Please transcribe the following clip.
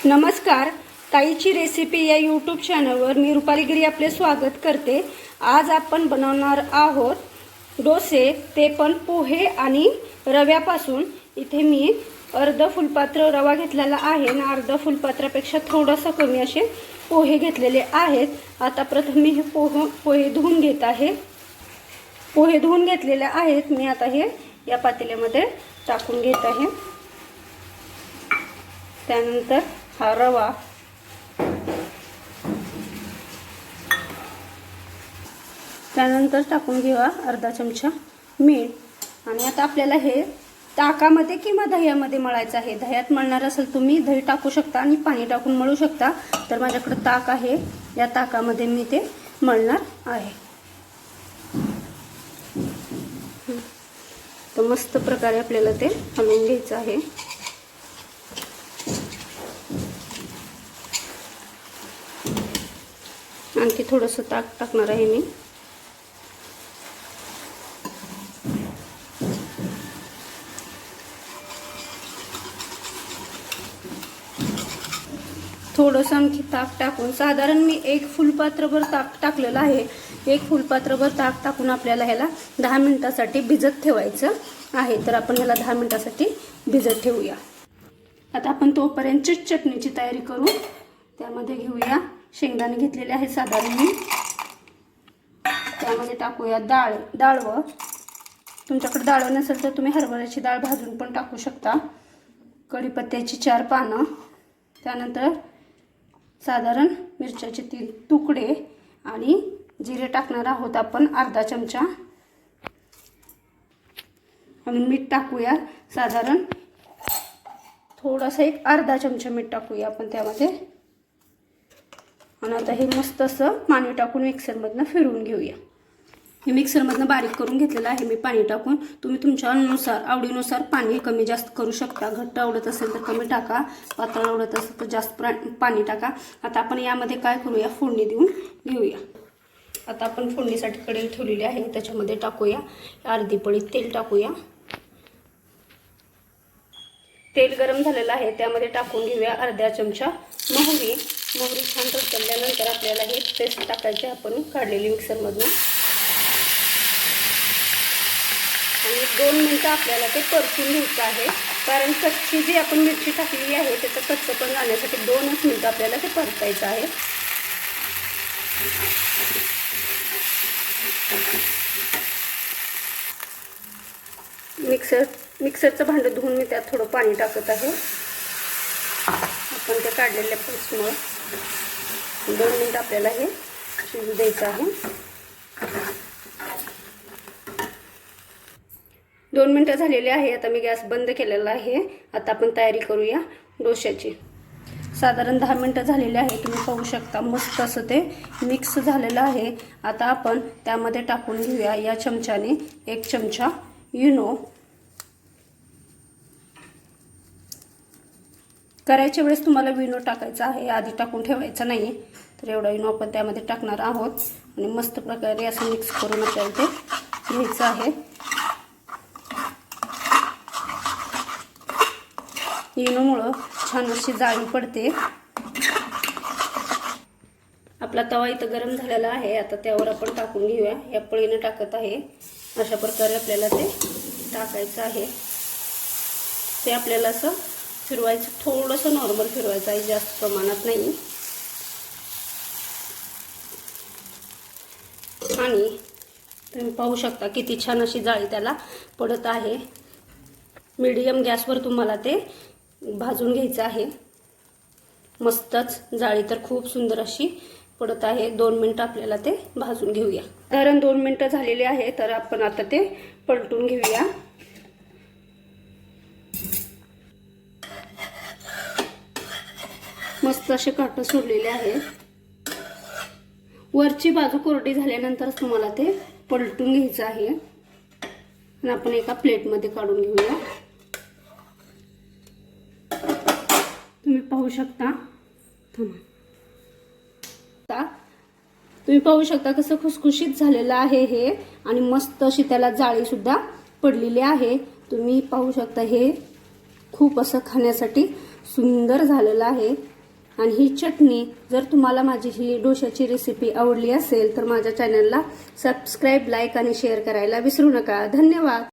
नमस्कार, ताईची रेसिपी या यूट्यूब चॅनलवर मी रुपाली गिरी आपले स्वागत करते। आज आपण बनवणार आहोत डोसे, ते पण पोहे आणि रव्यापासून। इथे मी अर्ध फुलपात्र रवा घेतलेला आहे आणि अर्ध फुलपात्रापेक्षा थोडासा कमी असे पोहे घेतलेले आहेत। आता प्रथम मी हे पोहे धुवून घेत आहे। पोहे धुवून घेतलेले आहेत मी आता हे या पातेल्यामध्ये टाकून घेत आहे। त्यानंतर हा रवा, त्यानंतर टाकून घेऊया अर्धा चमचा मीठ। आणि आता आपल्याला हे ताकामध्ये किंवा दह्यामध्ये मळायचं आहे। दह्यात मळणार असेल तुम्ही दही टाकू शकता आणि पाणी टाकून मळू शकता। तर माझ्याकडे ताक आहे, या ताकामध्ये मी ते मळणार आहे। तर मस्त प्रकारे आपल्याला ते हलवून घ्यायचं आहे। आणखी थोडंसं ताक टाकणार आहे मी। थोडंसं आणखी ताक टाकून साधारण मी एक फुलपात्रभर ताक टाकलेलं आहे। एक फुलपात्रभर ताक टाकून आपल्याला ह्याला 10 मिनिटासाठी भिजत ठेवायचं आहे। तर आपण ह्याला 10 मिनिटासाठी भिजत ठेवूया। आता आपण तोपर्यंत चटणीची तयारी करू। त्यामध्ये घेऊया शेंगदाणे घेतलेले आहे साधारण मी। त्यामध्ये टाकूया डाळवं। तुमच्याकडे डाळ नसेल तर तुम्ही हरभऱ्याची डाळ भाजून पण टाकू शकता। कढीपत्त्याची 4 पानं, त्यानंतर साधारण मिरच्याचे 3 तुकडे आणि जिरे टाकणार आहोत आपण अर्धा चमचा। आणि मीठ टाकूया साधारण थोडासा एक अर्धा चमचा मीठ टाकूया आपण त्यामध्ये। आणि आता हे मस्त असं पाणी टाकून मिक्सरमधनं फिरवून घेऊया। हे मिक्सरमधनं बारीक करून घेतलेलं आहे मी पाणी टाकून। तुम्ही तुमच्या अनुसार आवडीनुसार पाणी कमी जास्त करू शकता। घट्ट आवडत असेल तर कमी टाका, पातळ आवडत असेल तर जास्त पाणी टाका। आता आपण यामध्ये काय करूया, फोडणी देऊन घेऊया। आता आपण फोडणीसाठी कढई ठेवलेली आहे, त्याच्यामध्ये टाकूया अर्धी पळी तेल टाकूया। तेल गरम झालेलं आहे, त्यामध्ये टाकून घेऊया अर्धा चमचा मोहरी। मोहरी छान तडतडल्यानंतर आपल्याला हे पेस्ट टाकायचे आपण काढलेली मिक्सरमधून। आणि 2 मिनिटं आपल्याला ते परतून घ्यायचं आहे, कारण कच्ची जी आपण मिरची टाकलेली आहे त्याचं कच्चेपण जाण्यासाठी 2च मिनिटं आपल्याला ते परतायचं आहे। मिक्सरचं भांडं धुवून मी त्यात थोडं पाणी टाकत आहे। आपण ते काढलेल्या पेस्टमुळे 2 मिनिटं आपल्याला हे शिजू द्यायचं आहे। 2 मिनिटं झालेली आहे। आता मी गॅस बंद केलेला आहे। आता आपण तयारी करूया डोश्याची। साधारण 10 मिनिटं झालेली आहे, तुम्ही पाहू शकता मस्त असं ते मिक्स झालेलं आहे। आता आपण त्यामध्ये टाकून घेऊया या चमच्याने 1 चमचा इनो। करायच्या वेळेस तुम्हाला विनो टाकायचा आहे, आधी टाकून ठेवायचा नाही। तर एवढा इनो आपण त्यामध्ये टाकणार आहोत आणि मस्त प्रकारे असं मिक्स करून आपल्याला ते घ्यायचं आहे। इनोमुळं छान अशी जाळी पडते। आपला तवा इथं गरम झालेला आहे, आता त्यावर आपण टाकून घेऊया। या पळीने टाकत आहे, अशा प्रकारे आपल्याला ते टाकायचं आहे। ते आपल्याला असं फिरवायचं, थोडंसं नॉर्मल फिरवायचं आहे, जास्त प्रमाणात नाही। आणि तुम्ही पाहू शकता किती छान अशी जाळी त्याला पडत आहे। मीडियम गॅसवर तुम्हाला ते भाजून घ्यायचं आहे। मस्तच जाळी तर खूप सुंदर अशी पडत आहे। 2 मिनिटं आपल्याला ते भाजून घेऊया। साधारण 2 मिनिटं झालेली आहे, तर आपण आता ते पलटून घेऊया। मस्त असे काट सोडलेले आहे। वरची बाजू कोरडी झाल्यानंतरच तुम्हाला ते पलटून घ्यायचं आहे। आणि आपण एका प्लेटमध्ये काढून घेऊया। तुम्ही पाहू शकता, तुम्ही पाहू शकता कसं खुसखुशीत झालेलं आहे हे। आणि मस्त अशी त्याला जाळी सुद्धा पडलेली आहे। तुम्ही पाहू शकता हे खूप असं खाण्यासाठी सुंदर झालेलं आहे। आणि ही चटणी जर तुम्हाला माझी ही डोश्याची रेसिपी आवडली असेल तर माझ्या चॅनलला सबस्क्राईब, लाईक आणि शेअर करायला विसरू नका। धन्यवाद।